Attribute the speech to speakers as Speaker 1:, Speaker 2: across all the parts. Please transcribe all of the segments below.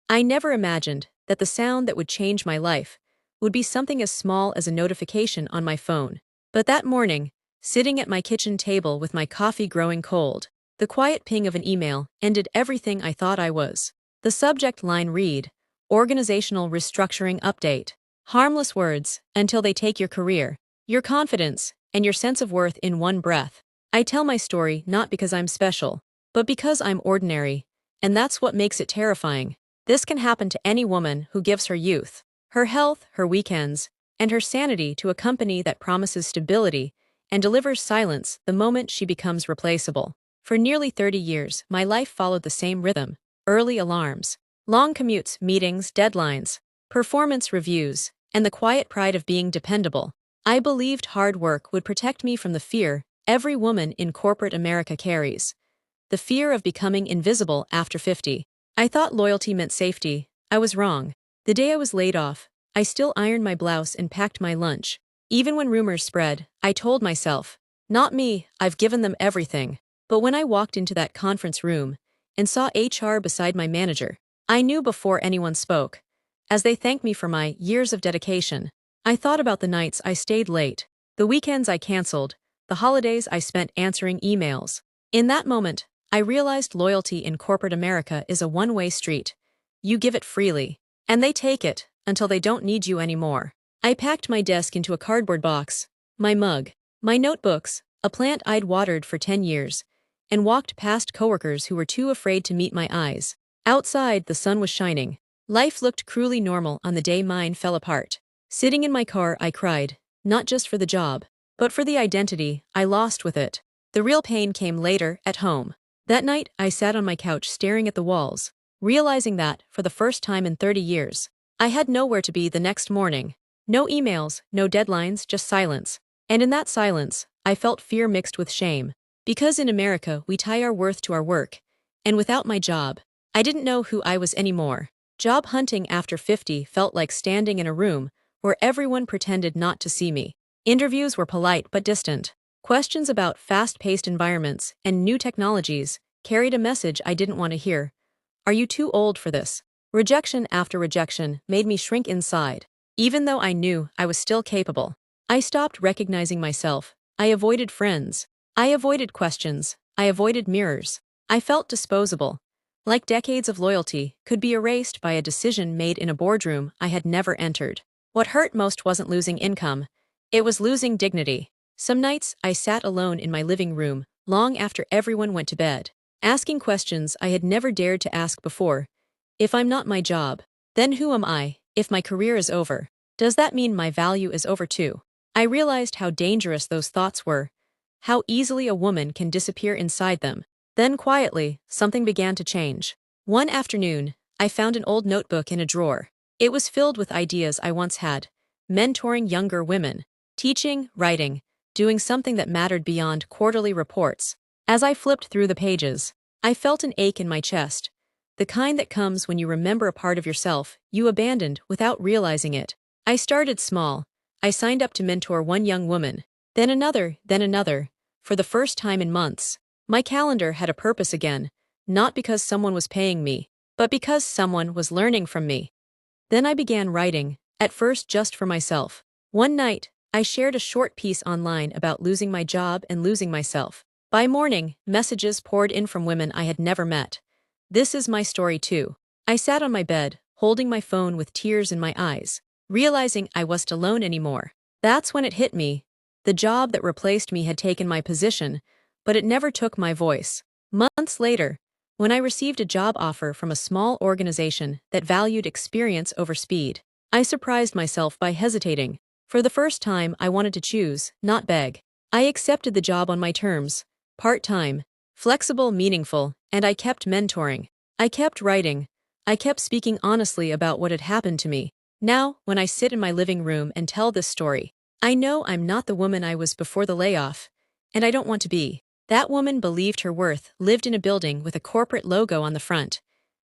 Speaker 1: I never imagined that the sound that would change my life would be something as small as a notification on my phone. But that morning, sitting at my kitchen table with my coffee growing cold, the quiet ping of an email ended everything I thought I was. The subject line read, Organizational Restructuring Update. Harmless words until they take your career, your confidence, and your sense of worth in one breath. I tell my story not because I'm special, but because I'm ordinary, and that's what makes it terrifying. This can happen to any woman who gives her youth, her health, her weekends, and her sanity to a company that promises stability and delivers silence the moment she becomes replaceable. For nearly 30 years, my life followed the same rhythm: early alarms, long commutes, meetings, deadlines, performance reviews, and the quiet pride of being dependable. I believed hard work would protect me from the fear every woman in corporate America carries: the fear of becoming invisible after 50. I thought loyalty meant safety. I was wrong. The day I was laid off, I still ironed my blouse and packed my lunch. Even when rumors spread, I told myself, not me, I've given them everything. But when I walked into that conference room and saw HR beside my manager, I knew before anyone spoke. As they thanked me for my years of dedication, I thought about the nights I stayed late, the weekends I canceled, the holidays I spent answering emails. In that moment, I realized loyalty in corporate America is a one-way street. You give it freely, and they take it until they don't need you anymore. I packed my desk into a cardboard box, my mug, my notebooks, a plant I'd watered for 10 years, and walked past coworkers who were too afraid to meet my eyes. Outside, the sun was shining. Life looked cruelly normal on the day mine fell apart. Sitting in my car, I cried, not just for the job, but for the identity I lost with it. The real pain came later, at home. That night, I sat on my couch staring at the walls, realizing that, for the first time in 30 years, I had nowhere to be the next morning. No emails, no deadlines, just silence. And in that silence, I felt fear mixed with shame. Because in America, we tie our worth to our work. And without my job, I didn't know who I was anymore. Job hunting after 50 felt like standing in a room where everyone pretended not to see me. Interviews were polite but distant. Questions about fast-paced environments and new technologies carried a message I didn't want to hear. Are you too old for this? Rejection after rejection made me shrink inside. Even though I knew I was still capable, I stopped recognizing myself. I avoided friends. I avoided questions. I avoided mirrors. I felt disposable, like decades of loyalty could be erased by a decision made in a boardroom I had never entered. What hurt most wasn't losing income. It was losing dignity. Some nights, I sat alone in my living room, long after everyone went to bed, asking questions I had never dared to ask before. If I'm not my job, then who am I? If my career is over, does that mean my value is over too? I realized how dangerous those thoughts were, how easily a woman can disappear inside them. Then quietly, something began to change. One afternoon, I found an old notebook in a drawer. It was filled with ideas I once had: mentoring younger women, teaching, writing, doing something that mattered beyond quarterly reports. As I flipped through the pages, I felt an ache in my chest, the kind that comes when you remember a part of yourself you abandoned without realizing it. I started small. I signed up to mentor one young woman, then another, then another. For the first time in months, my calendar had a purpose again, not because someone was paying me, but because someone was learning from me. Then I began writing, at first just for myself. One night, I shared a short piece online about losing my job and losing myself. By morning, messages poured in from women I had never met. This is my story too. I sat on my bed, holding my phone with tears in my eyes, realizing I wasn't alone anymore. That's when it hit me. The job that replaced me had taken my position, but it never took my voice. Months later, when I received a job offer from a small organization that valued experience over speed, I surprised myself by hesitating. For the first time, I wanted to choose, not beg. I accepted the job on my terms: part-time, flexible, meaningful, and I kept mentoring. I kept writing. I kept speaking honestly about what had happened to me. Now, when I sit in my living room and tell this story, I know I'm not the woman I was before the layoff, and I don't want to be. That woman believed her worth, lived in a building with a corporate logo on the front.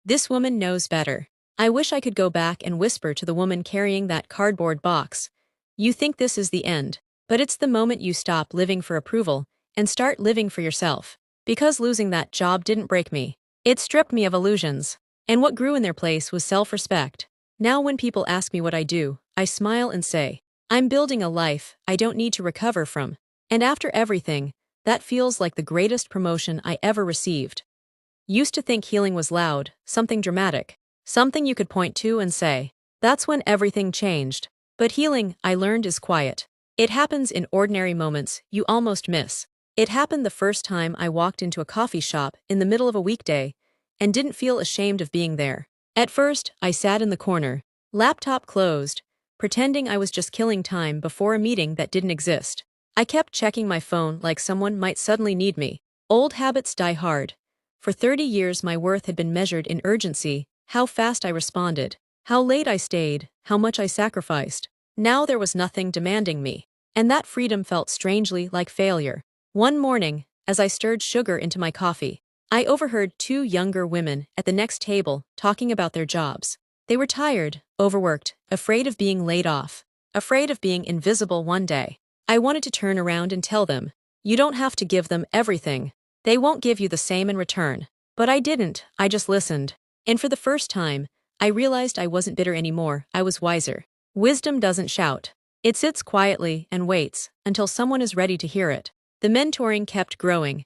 Speaker 1: This woman knows better. I wish I could go back and whisper to the woman carrying that cardboard box, you think this is the end, but it's the moment you stop living for approval and start living for yourself. Because losing that job didn't break me. It stripped me of illusions. And what grew in their place was self-respect. Now when people ask me what I do, I smile and say, I'm building a life I don't need to recover from. And after everything, that feels like the greatest promotion I ever received. Used to think healing was loud, something dramatic, something you could point to and say, that's when everything changed. But healing, I learned, is quiet. It happens in ordinary moments you almost miss. It happened the first time I walked into a coffee shop in the middle of a weekday and didn't feel ashamed of being there. At first, I sat in the corner, laptop closed, pretending I was just killing time before a meeting that didn't exist. I kept checking my phone like someone might suddenly need me. Old habits die hard. For 30 years my worth had been measured in urgency, how fast I responded, how late I stayed, how much I sacrificed. Now there was nothing demanding me. And that freedom felt strangely like failure. One morning, as I stirred sugar into my coffee, I overheard two younger women at the next table talking about their jobs. They were tired, overworked, afraid of being laid off, afraid of being invisible one day. I wanted to turn around and tell them, you don't have to give them everything. They won't give you the same in return. But I didn't, I just listened. And for the first time, I realized I wasn't bitter anymore, I was wiser. Wisdom doesn't shout. It sits quietly and waits until someone is ready to hear it. The mentoring kept growing.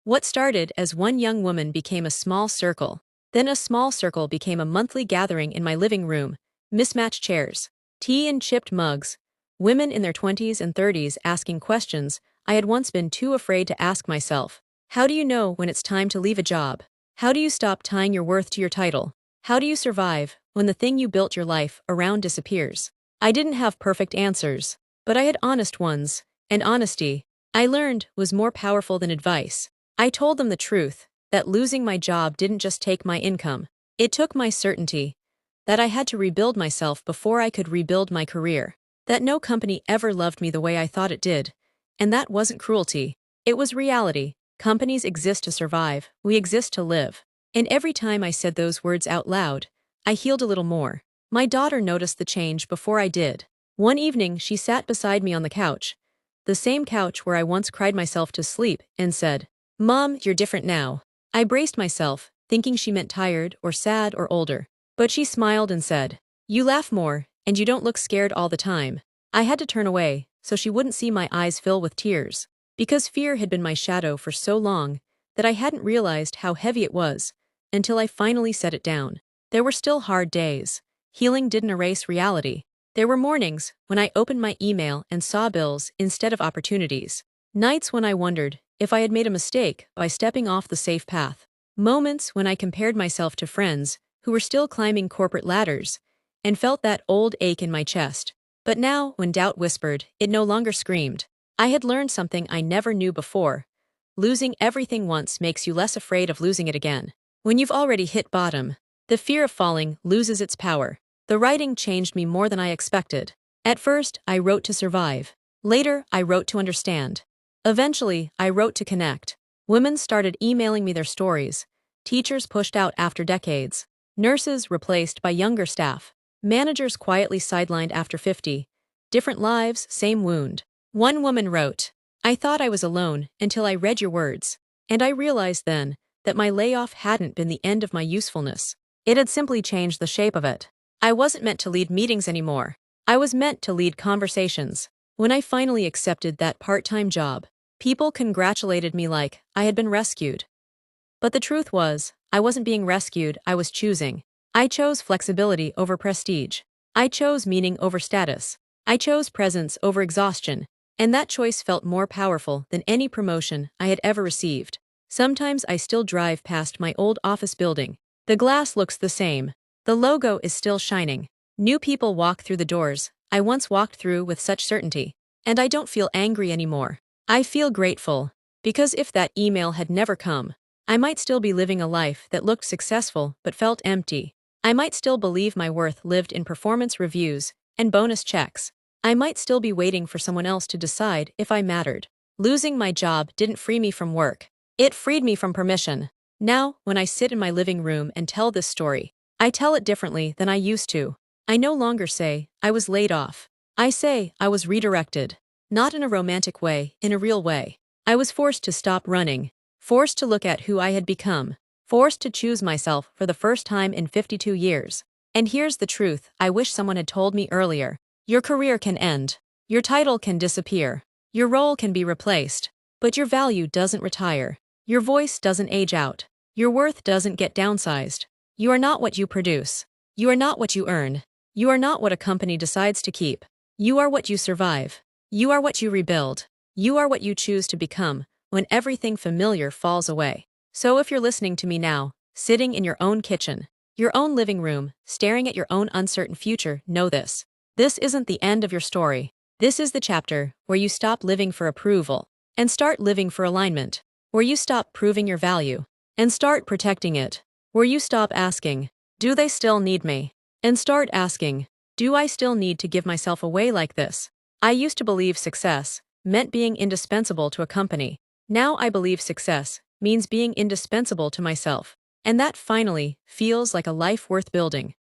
Speaker 1: What started as one young woman became a small circle. Then a small circle became a monthly gathering in my living room, mismatched chairs, tea in chipped mugs, women in their 20s and 30s asking questions I had once been too afraid to ask myself. How do you know when it's time to leave a job? How do you stop tying your worth to your title? How do you survive when the thing you built your life around disappears? I didn't have perfect answers, but I had honest ones, and honesty, I learned, was more powerful than advice. I told them the truth, that losing my job didn't just take my income, it took my certainty, that I had to rebuild myself before I could rebuild my career, that no company ever loved me the way I thought it did, and that wasn't cruelty, it was reality. Companies exist to survive, we exist to live. And every time I said those words out loud, I healed a little more. My daughter noticed the change before I did. One evening she sat beside me on the couch, the same couch where I once cried myself to sleep, and said, Mom, you're different now. I braced myself, thinking she meant tired or sad or older. But she smiled and said, you laugh more, and you don't look scared all the time. I had to turn away, so she wouldn't see my eyes fill with tears. Because fear had been my shadow for so long that I hadn't realized how heavy it was until I finally set it down. There were still hard days. Healing didn't erase reality. There were mornings when I opened my email and saw bills instead of opportunities. Nights when I wondered if I had made a mistake by stepping off the safe path. Moments when I compared myself to friends who were still climbing corporate ladders and felt that old ache in my chest. But now, when doubt whispered, it no longer screamed. I had learned something I never knew before. Losing everything once makes you less afraid of losing it again. When you've already hit bottom, the fear of falling loses its power. The writing changed me more than I expected. At first, I wrote to survive. Later, I wrote to understand. Eventually, I wrote to connect. Women started emailing me their stories. Teachers pushed out after decades. Nurses replaced by younger staff. Managers quietly sidelined after 50. Different lives, same wound. One woman wrote, I thought I was alone until I read your words. And I realized then that my layoff hadn't been the end of my usefulness. It had simply changed the shape of it. I wasn't meant to lead meetings anymore. I was meant to lead conversations. When I finally accepted that part-time job, people congratulated me like I had been rescued. But the truth was, I wasn't being rescued, I was choosing. I chose flexibility over prestige. I chose meaning over status. I chose presence over exhaustion. And that choice felt more powerful than any promotion I had ever received. Sometimes I still drive past my old office building. The glass looks the same. The logo is still shining. New people walk through the doors I once walked through with such certainty. And I don't feel angry anymore. I feel grateful. Because if that email had never come, I might still be living a life that looked successful but felt empty. I might still believe my worth lived in performance reviews and bonus checks. I might still be waiting for someone else to decide if I mattered. Losing my job didn't free me from work. It freed me from permission. Now, when I sit in my living room and tell this story, I tell it differently than I used to. I no longer say, I was laid off. I say, I was redirected. Not in a romantic way, in a real way. I was forced to stop running. Forced to look at who I had become. forced to choose myself for the first time in 52 years. And here's the truth I wish someone had told me earlier. Your career can end. Your title can disappear. Your role can be replaced. But your value doesn't retire. Your voice doesn't age out. Your worth doesn't get downsized. You are not what you produce. You are not what you earn. You are not what a company decides to keep. You are what you survive. You are what you rebuild. You are what you choose to become when everything familiar falls away. So if you're listening to me now, sitting in your own kitchen, your own living room, staring at your own uncertain future, know this. This isn't the end of your story. This is the chapter where you stop living for approval and start living for alignment, where you stop proving your value and start protecting it, where you stop asking, do they still need me? And start asking, do I still need to give myself away like this? I used to believe success meant being indispensable to a company. Now I believe success means being indispensable to myself. And that finally feels like a life worth building.